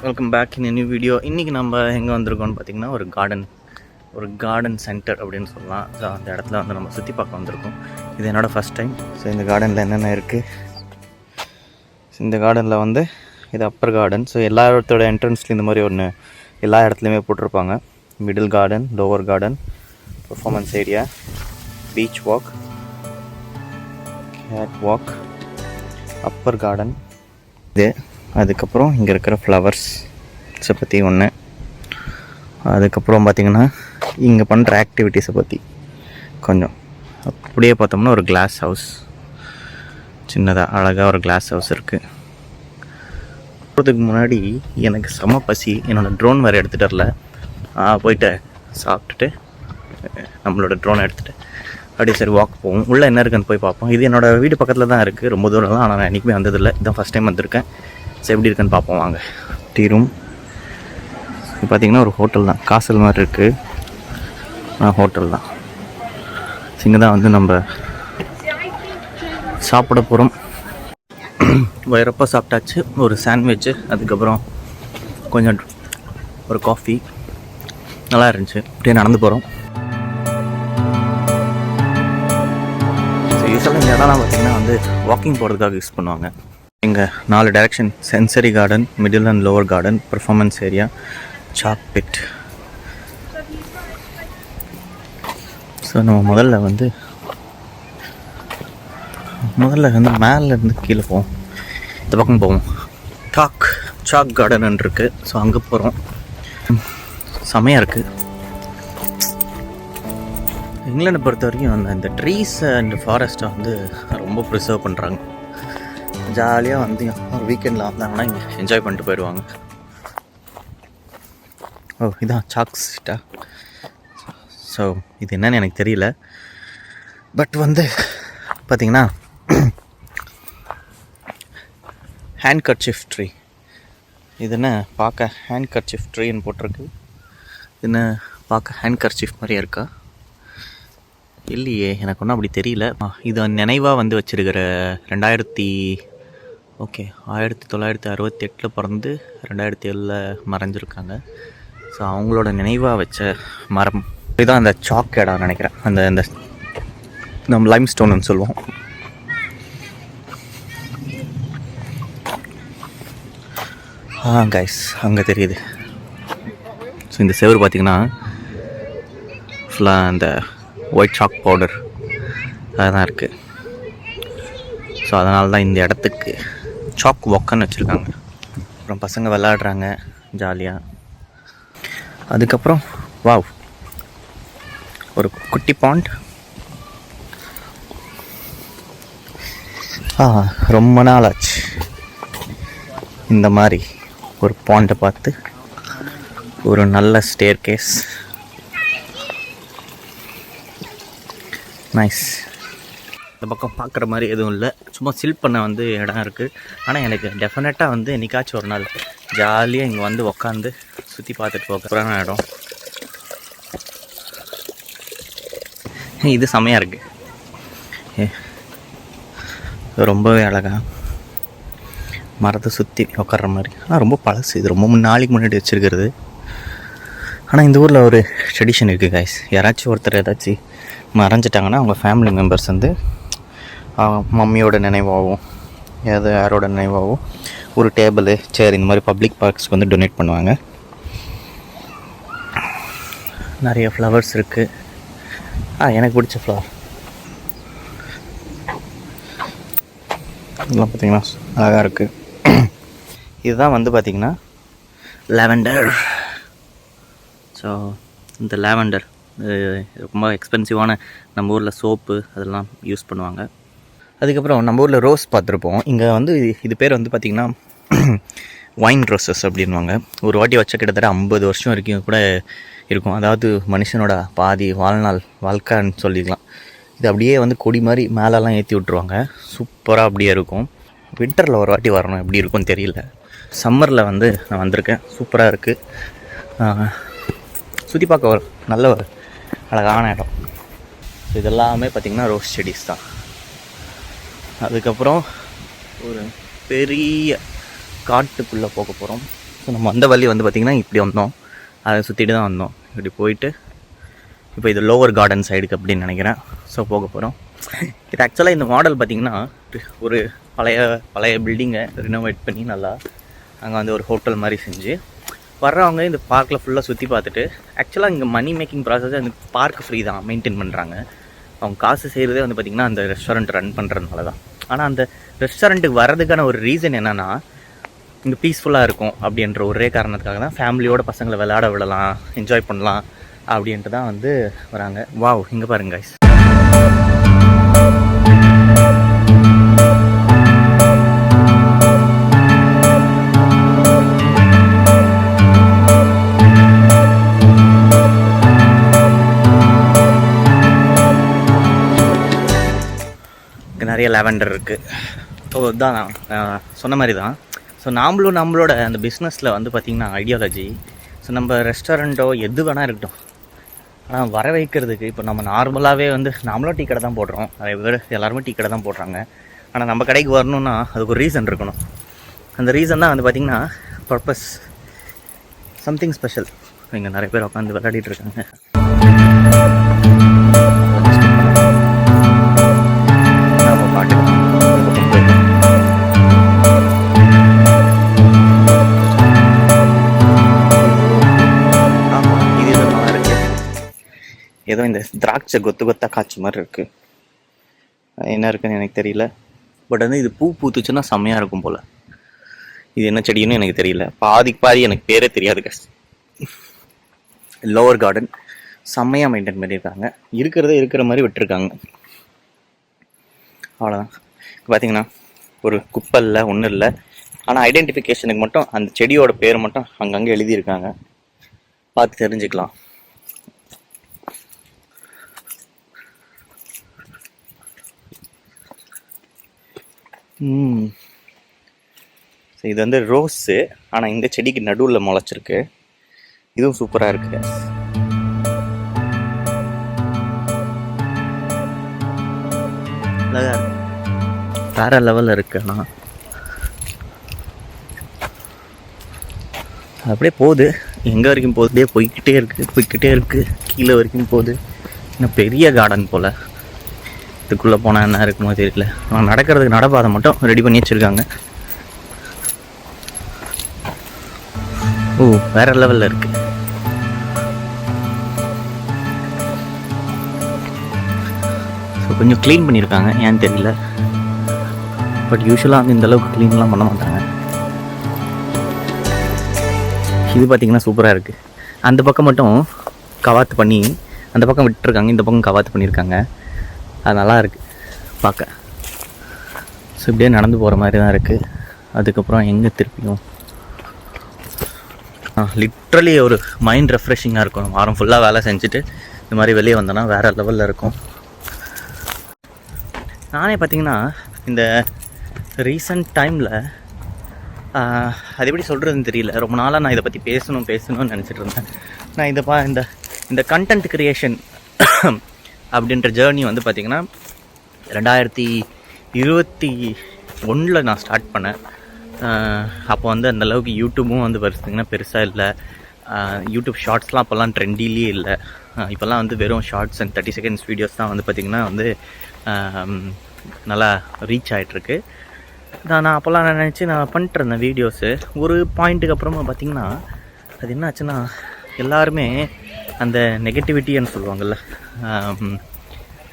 Welcome back in new video. இன்றைக்கி நம்ம எங்கே வந்திருக்கோம்னு பார்த்திங்கன்னா ஒரு கார்டன் சென்டர் அப்படின்னு சொல்லலாம். ஸோ அந்த இடத்துல வந்து நம்ம சுற்றி பார்க்க வந்திருக்கோம். இது என்னோடய ஃபஸ்ட் டைம். ஸோ இந்த கார்டனில் என்னென்ன இருக்குது, இந்த கார்டனில் வந்து இது அப்பர் கார்டன். ஸோ எல்லாத்தோட என்ட்ரன்ஸ்லேயும் இந்த மாதிரி ஒன்று எல்லா இடத்துலையுமே போட்டிருப்பாங்க. Middle garden, lower garden, performance area, beach walk, gate walk, upper garden. இது அதுக்கப்புறம் இங்கே இருக்கிற ஃப்ளவர்ஸை பற்றி ஒன்று. அதுக்கப்புறம் பார்த்திங்கன்னா இங்கே பண்ணுற ஆக்டிவிட்டீஸை பற்றி கொஞ்சம். அப்படியே பார்த்தோம்னா ஒரு கிளாஸ் ஹவுஸ், சின்னதாக அழகாக ஒரு கிளாஸ் ஹவுஸ் இருக்குது. போகிறதுக்கு முன்னாடி எனக்கு செம பசி. என்னோடய ட்ரோன் வேறு எடுத்துகிட்டு வரல. போயிட்டு சாப்பிட்டுட்டு நம்மளோட ட்ரோனை எடுத்துகிட்டு அப்படியே சரி வாக் போவோம். உள்ளே என்ன இருக்குன்னு போய் பார்ப்போம். இது என்னோடய வீடு பக்கத்தில் தான் இருக்குது, ரொம்ப தூரம் தான். ஆனால் நான் என்றைக்குமே வந்ததில்லை, இதுதான் ஃபஸ்ட் டைம் வந்திருக்கேன். ஸோ எப்படி இருக்குன்னு பார்ப்போம் வாங்க. டீ ரூம் இது பார்த்திங்கன்னா ஒரு ஹோட்டல் தான், காசல் மாதிரி இருக்குது. ஹோட்டல் தான். இங்கே தான் வந்து நம்ம சாப்பிட போகிறோம். வயிறப்போ சாப்பிட்டாச்சு. ஒரு சாண்ட்விட்சு, அதுக்கப்புறம் கொஞ்சம் ஒரு காஃபி, நல்லா இருந்துச்சு. அப்படியே நடந்து போகிறோம். ஸோ யூஸ்வலாக இந்த இடம்லாம் பார்த்திங்கன்னா வந்து வாக்கிங் போகிறதுக்காக யூஸ் பண்ணுவாங்க. இங்கே 4 direction: sensory garden, middle and lower garden, performance area, sack pit. So நம்ம முதல்ல வந்து மேலேருந்து கீழே போவோம். இந்த பக்கம் போவோம். சாக் கார்டன் இருக்குது. ஸோ அங்கே போகிறோம். செமையாக இருக்குது. இங்கிலாண்டை பொறுத்த வரைக்கும் அந்த ட்ரீஸ் அண்ட் ஃபாரஸ்ட்டை வந்து ரொம்ப ப்ரிசர்வ் பண்ணுறாங்க. ஜாலியாக வந்து ஒரு வீக்கெண்டில் வந்தாங்கன்னா இங்கே என்ஜாய் பண்ணிட்டு போயிடுவாங்க. ஓ, இதான் சாக் ஸ்ட்ரீட்டா? ஸோ இது என்னன்னு எனக்கு தெரியல. பட் வந்து பார்த்திங்கன்னா ஹேண்ட்கர்ச்சீஃப் ட்ரீ. இது என்ன பார்க்க ஹேண்ட்கர்ச்சீஃப் ட்ரீன்னு போட்டிருக்கு. என்ன பார்க்க ஹேண்ட்கர்ச்சீஃப் மாதிரியா இருக்கா? இல்லையே, எனக்கு ஒன்றும் அப்படி தெரியல. இது நினைவாக வந்து வச்சுருக்கிற 1968 பிறந்து 2007 மறைஞ்சிருக்காங்க. ஸோ அவங்களோட நினைவாக வச்ச மரம். இதுதான் அந்த சாக் இடம் நினைக்கிறேன். அந்த நம்ம லைம் ஸ்டோன்னு சொல்லுவோம். கைஸ் அங்கே தெரியுது. ஸோ இந்த செவரு பார்த்திங்கன்னா ஃபுல்லாக அந்த ஒயிட் சாக் பவுடர் அதுதான் இருக்குது. ஸோ அதனால தான் இந்த இடத்துக்கு சாக் வாக்குன்னு வச்சுருக்காங்க. அப்புறம் பசங்க விளாடுறாங்க ஜாலியாக. அதுக்கப்புறம் வாவ், ஒரு குட்டி பாண்ட். ரொம்ப நாள் ஆச்சு இந்த மாதிரி ஒரு பாண்டை பார்த்து. ஒரு நல்ல ஸ்டேர் கேஸ், நைஸ். இந்த பக்கம் பார்க்குற மாதிரி எதுவும் இல்லை, சும்மா சில் பண்ண வந்து இடம் இருக்குது. ஆனால் எனக்கு டெஃபினட்டாக வந்து என்னைக்காச்சும் ஒரு நாள் ஜாலியாக இங்கே வந்து உக்காந்து சுற்றி பார்த்துட்டு போகிற இடம். இது செமையாக இருக்குது, ரொம்பவே அழகாக மரத்தை சுற்றி உட்கார்ற மாதிரி. ஆனால் ரொம்ப பழசு, இது ரொம்ப நாளைக்கு முன்னாடி வச்சுருக்கிறது. ஆனால் இந்த ஊரில் ஒரு ட்ரெடிஷன் இருக்குது கைஸ். யாராச்சும் ஒருத்தர் ஏதாச்சும் மறைஞ்சிட்டாங்கன்னா அவங்க ஃபேமிலி மெம்பர்ஸ் வந்து மம்மியோட நினைவாகவும் யாரோட நினைவாகவும் ஒரு டேபிள், சேர் இந்த மாதிரி பப்ளிக் பார்க்ஸ்க்கு வந்து டொனேட் பண்ணுவாங்க. நிறைய ஃப்ளவர்ஸ் இருக்குது. எனக்கு பிடிச்ச ஃப்ளவர் இதெல்லாம் பார்த்திங்கன்னா அழகாக இருக்குது. இதுதான் வந்து பார்த்திங்கன்னா லாவெண்டர். ஸோ இந்த லாவெண்டர் ரொம்ப எக்ஸ்பென்சிவான, நம்ம ஊரில் சோப்பு அதெல்லாம் யூஸ் பண்ணுவாங்க. அதுக்கப்புறம் நம்ம ஊரில் ரோஸ் பார்த்துருப்போம். இங்கே வந்து இது பேர் வந்து பார்த்திங்கன்னா வைன் ரோசஸ் அப்படின்வாங்க. ஒரு வாட்டி வச்ச கிட்டத்தட்ட 50 வருஷம் வரைக்கும் கூட இருக்கும். அதாவது மனுஷனோட பாதி வாழ்க்கைன்னு சொல்லிக்கலாம். இது அப்படியே வந்து கொடி மாதிரி மேலெல்லாம் ஏற்றி விட்ருவாங்க. சூப்பராக அப்படியே இருக்கும். வின்டரில் ஒரு வாட்டி வரணும், எப்படி இருக்கும்னு தெரியல. சம்மரில் வந்து நான் வந்திருக்கேன், சூப்பராக இருக்குது. சுற்றி பார்க்க ஒரு நல்ல ஒரு அழகான இடம். இதெல்லாமே பார்த்திங்கன்னா ரோஸ் செடிஸ் தான். அதுக்கப்புறம் ஒரு பெரிய காட்டுக்குள்ளே போக போகிறோம். ஸோ நம்ம வந்த வழி வந்து பார்த்திங்கன்னா இப்படி வந்தோம், அதை சுற்றிட்டு தான் வந்தோம். இப்படி போயிட்டு இப்போ இது லோவர் கார்டன் சைடுக்கு அப்படின்னு நினைக்கிறேன். ஸோ போக போகிறோம். இது ஆக்சுவலாக இந்த மாடல் பார்த்திங்கன்னா ஒரு பழைய பில்டிங்கை ரினோவேட் பண்ணி நல்லா அங்கே வந்து ஒரு ஹோட்டல் மாதிரி செஞ்சு வர்றவங்க இந்த பார்க்கில் ஃபுல்லாக சுற்றி பார்த்துட்டு, ஆக்சுவலாக இங்கே மணி மேக்கிங் ப்ராசஸ் அந்த பார்க் ஃப்ரீ தான் மெயின்டைன் பண்ணுறாங்க. அவங்க காசு செய்கிறதே வந்து பார்த்திங்கன்னா அந்த ரெஸ்டாரண்ட் ரன் பண்ணுறதுனால தான். ஆனால் அந்த ரெஸ்டாரண்ட்டுக்கு வர்றதுக்கான ஒரு ரீசன் என்னென்னா, இங்கே பீஸ்ஃபுல்லாக இருக்கும் அப்படின்ற ஒரே காரணத்துக்காக தான் ஃபேமிலியோட பசங்களை விளையாட விடலாம், என்ஜாய் பண்ணலாம் அப்படின்ட்டு தான் வந்து வராங்க. வாவ், இங்கே பாருங்க guys. இங்கே நிறைய லாவெண்டர் இருக்குது. ஸோ இதுதான் நான் சொன்ன மாதிரி தான். ஸோ நம்மளோட அந்த பிஸ்னஸில் வந்து பார்த்திங்கன்னா ஐடியாலஜி, ஸோ நம்ம ரெஸ்டாரண்ட்டோ எது வேணால் இருக்கட்டும், ஆனால் வர வைக்கிறதுக்கு இப்போ நம்ம நார்மலாகவே வந்து நாமளும் டீ கடை தான் போடுறோம், நிறைய பேர் எல்லாருமே டீ கடை தான் போடுறாங்க. ஆனால் நம்ம கடைக்கு வரணுன்னா அதுக்கு ஒரு ரீசன் இருக்கணும். அந்த ரீசன் தான் வந்து பார்த்திங்கன்னா பர்பஸ், சம்திங் ஸ்பெஷல். இங்கே நிறைய பேர் உட்காந்து விளையாடிட்டு இருக்காங்க. நம்ம பாட்டு ஏதோ இந்த திராட்சை கொத்தாக காய்ச்ச மாதிரி இருக்குது. என்ன இருக்குன்னு எனக்கு தெரியல. பட் வந்து இது பூ பூத்துச்சுன்னா செம்மையாக இருக்கும் போல். இது என்ன செடின்னு எனக்கு தெரியல. பாதி எனக்கு பேரே தெரியாது guys. லோவர் கார்டன் செம்மையாக மெயின்டைன் பண்ணியிருக்காங்க. இருக்கிற மாதிரி விட்டுருக்காங்க. அவ்வளோதான். பார்த்தீங்கன்னா ஒரு குப்பை இல்லை, ஒன்றும் இல்லை. ஆனால் ஐடென்டிஃபிகேஷனுக்கு மட்டும் அந்த செடியோட பேர் மட்டும் அங்கங்கே எழுதியிருக்காங்க. பார்த்து தெரிஞ்சுக்கலாம். இது வந்து ரோஸு, ஆனால் இந்த செடிக்கு நடுவில் முளைச்சிருக்கு. இதுவும் சூப்பராக இருக்கு. வேற லெவலில் இருக்கு. ஆனால் அப்படியே போகுது, எங்கே வரைக்கும் போகுது, போய்கிட்டே இருக்கு கீழே வரைக்கும் போகுது. இன்னும் பெரிய கார்டன் போல். இதுக்குள்ளே போனால் என்ன இருக்குமோ தெரியல. ஆனால் நடக்கிறதுக்கு நடப்பாதை மட்டும் ரெடி பண்ணி வச்சுருக்காங்க. ஓ, வேற லெவலில் இருக்கு. ஸோ கொஞ்சம் க்ளீன் பண்ணியிருக்காங்க, ஏன்னு தெரியல. பட் யூஸ்வலாக வந்து இந்தளவுக்கு க்ளீன்லாம் பண்ண மாட்டாங்க. இது பார்த்திங்கன்னா சூப்பராக இருக்குது. அந்த பக்கம் மட்டும் கவாத்து பண்ணி அந்த பக்கம் விட்டுருக்காங்க, இந்த பக்கம் கவாத்து பண்ணியிருக்காங்க. அது நல்லா இருக்குது பார்க்க. ஸோ இப்படியே நடந்து போகிற மாதிரி தான் இருக்குது. அதுக்கப்புறம் எங்கே திருப்பியும் லிட்ரலி ஒரு மைண்ட் ரெஃப்ரெஷிங்காக இருக்கும். வாரம் ஃபுல்லாக வேலை செஞ்சுட்டு இந்த மாதிரி வெளியே வந்தோன்னா வேறு லெவலில் இருக்கும். நானே பார்த்திங்கன்னா இந்த ரீசன்ட் டைமில் அது எப்படி சொல்கிறதுன்னு தெரியல. ரொம்ப நாளாக நான் இதை பற்றி பேசணும்னு நினச்சிட்டு இருந்தேன். நான் இந்த கண்டென்ட் க்ரியேஷன் அப்படின்ற ஜேர்னி வந்து பார்த்திங்கன்னா 2021 நான் ஸ்டார்ட் பண்ணேன். அப்போ வந்து அந்தளவுக்கு யூடியூப்பும் வந்து பார்த்திங்கன்னா பெருசாக இல்லை. யூடியூப் ஷார்ட்ஸ்லாம் அப்போல்லாம் ட்ரெண்டிலே இல்லை. இப்போல்லாம் வந்து வெறும் ஷார்ட்ஸ் அண்ட் 30 செகண்ட்ஸ் வீடியோஸ் தான் வந்து பார்த்திங்கன்னா வந்து நல்லா ரீச் ஆகிட்டுருக்கு. நான் அப்போல்லாம் நினச்சி நான் பண்ணிட்டுருந்தேன் வீடியோஸு. ஒரு பாயிண்ட்டுக்கு அப்புறமா பார்த்திங்கன்னா அது என்ன ஆச்சுன்னா, எல்லாருமே அந்த நெகட்டிவிட்டின்னு சொல்லுவாங்கள்ல,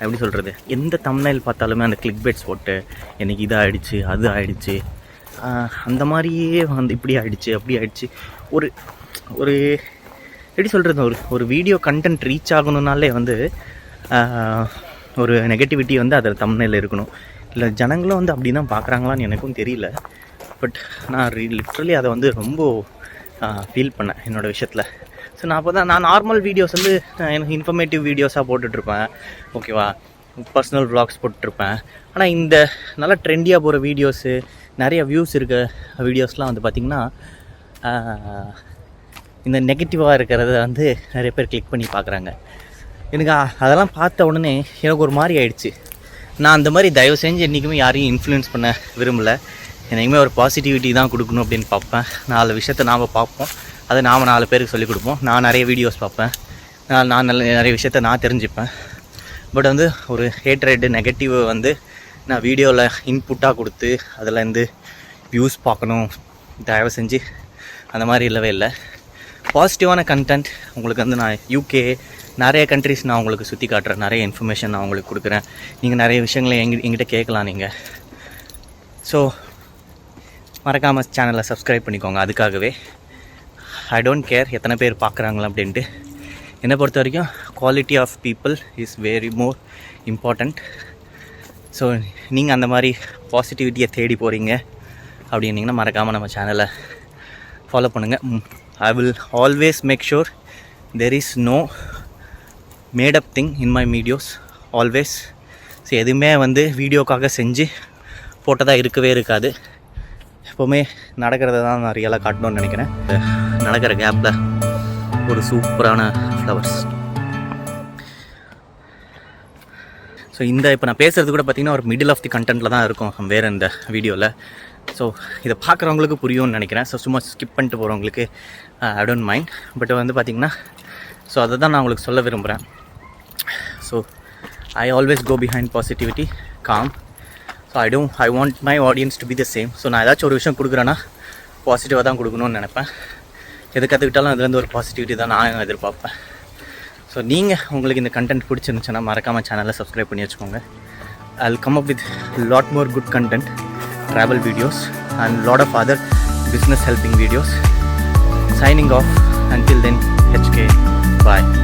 எப்படி சொல்கிறது, எந்த தம்ப்நெயில் பார்த்தாலுமே அந்த கிளிக் பைட்ஸ் போட்டு எனக்கு இது ஆகிடுச்சு அது ஆகிடுச்சு அந்த மாதிரியே வந்து இப்படி ஆகிடுச்சு அப்படி ஆகிடுச்சு. ஒரு எப்படி சொல்கிறது, ஒரு வீடியோ கண்டென்ட் ரீச் ஆகணுன்னாலே வந்து ஒரு நெகட்டிவிட்டி வந்து அதில் தம்ப்நெயில் இருக்கணும். இல்லை ஜனங்களும் வந்து அப்படி தான் பார்க்குறாங்களான்னு எனக்கும் தெரியல. பட் நான் லிட்ரலி அதை வந்து ரொம்ப ஃபீல் பண்ணேன் என்னோடய விஷயத்தில். ஸோ நான் நார்மல் வீடியோஸ் வந்து எனக்கு இன்ஃபர்மேட்டிவ் வீடியோஸாக போட்டுட்ருப்பேன், ஓகேவா, பர்சனல் வ்ளாக்ஸ் போட்டுட்ருப்பேன். ஆனால் இந்த நல்லா ட்ரெண்டியாக போகிற வீடியோஸு, நிறைய வியூஸ் இருக்க வீடியோஸ்லாம் வந்து பார்த்திங்கன்னா இந்த நெகட்டிவாக இருக்கிறத வந்து நிறைய பேர் கிளிக் பண்ணி பார்க்குறாங்க. எனக்கு அதெல்லாம் பார்த்த உடனே எனக்கு ஒரு மாதிரி ஆயிடுச்சு. நான் அந்த மாதிரி தயவு செஞ்சு என்றைக்குமே யாரையும் இன்ஃப்ளூயன்ஸ் பண்ண விரும்பலை. என்றைக்குமே ஒரு பாசிட்டிவிட்டி தான் கொடுக்கணும் அப்படின்னு பார்ப்பேன். 4 விஷயத்தை நாம் பார்ப்போம், அதை நாம் 4 பேருக்கு சொல்லிக் கொடுப்போம். நான் நிறைய வீடியோஸ் பார்ப்பேன், நான் நிறைய விஷயத்த நான் தெரிஞ்சுப்பேன். பட் வந்து ஒரு ஹேட்ரேட்டு நெகட்டிவ் வந்து நான் வீடியோவில் இன்புட்டாக கொடுத்து அதில் வியூஸ் பார்க்கணும் தயவு செஞ்சு அந்த மாதிரி இல்லவே இல்லை. பாசிட்டிவான கண்டென்ட் உங்களுக்கு வந்து நான் UK நிறைய கண்ட்ரிஸ் நான் உங்களுக்கு சுற்றி காட்டுறேன், நிறைய இன்ஃபர்மேஷன் நான் உங்களுக்கு கொடுக்குறேன். நீங்கள் நிறைய விஷயங்களை எங்கிட்ட கேட்கலாம் நீங்கள். ஸோ மறக்காமல் சேனலை சப்ஸ்கிரைப் பண்ணிக்கோங்க. அதுக்காகவே ஐ டோன்ட் கேர் எத்தனை பேர் பார்க்குறாங்களா அப்படின்ட்டு. என்னை பொறுத்த வரைக்கும் quality of people is very more important. So நீங்கள் அந்த மாதிரி பாசிட்டிவிட்டியை தேடி போகிறீங்க அப்படின்னீங்கன்னா மறக்காமல் நம்ம சேனலை ஃபாலோ பண்ணுங்கள். I will always make sure there is no made up thing in my videos always. So எதுவுமே வந்து வீடியோக்காக செஞ்சு போட்டதாக இருக்கவே இருக்காது. எப்போவுமே நடக்கிறத தான் நான் ரியலாக காட்டணும்னு நினைக்கிறேன். நடக்கிற கேப்பில் ஒரு சூப்பரான ஃப்ளவர்ஸ். ஸோ இப்போ நான் பேசுகிறது கூட பார்த்திங்கன்னா ஒரு மிடில் ஆஃப் தி கண்டென்ட்டில் தான் இருக்கும் வேறு இந்த வீடியோவில். ஸோ இதை பார்க்குறவங்களுக்கு புரியும்னு நினைக்கிறேன். ஸோ சும்மா ஸ்கிப் பண்ணிட்டு போகிறவங்களுக்கு ஐ டோன்ட் மைண்ட். பட் வந்து பார்த்திங்கன்னா ஸோ அதை தான் நான் உங்களுக்கு சொல்ல விரும்புகிறேன். So I always go behind positivity, calm. So I want my audience to be the same. So நான் ஏதாச்சும் ஒரு விஷயம் கொடுக்குறேன்னா பாசிட்டிவாக தான் கொடுக்கணும்னு நினைப்பேன். எது கற்றுக்கிட்டாலும் அதுலேருந்து ஒரு பாசிட்டிவிட்டி தான் நான் எதிர்பார்ப்பேன். ஸோ நீங்கள் உங்களுக்கு இந்த கண்டென்ட் பிடிச்சிருந்துச்சுன்னா மறக்காமல் சேனலை சப்ஸ்கிரைப் பண்ணி வச்சுக்கோங்க. I'll come up with lot more good content, travel videos and lot of other business helping videos. Signing off. Until then, HK. Bye.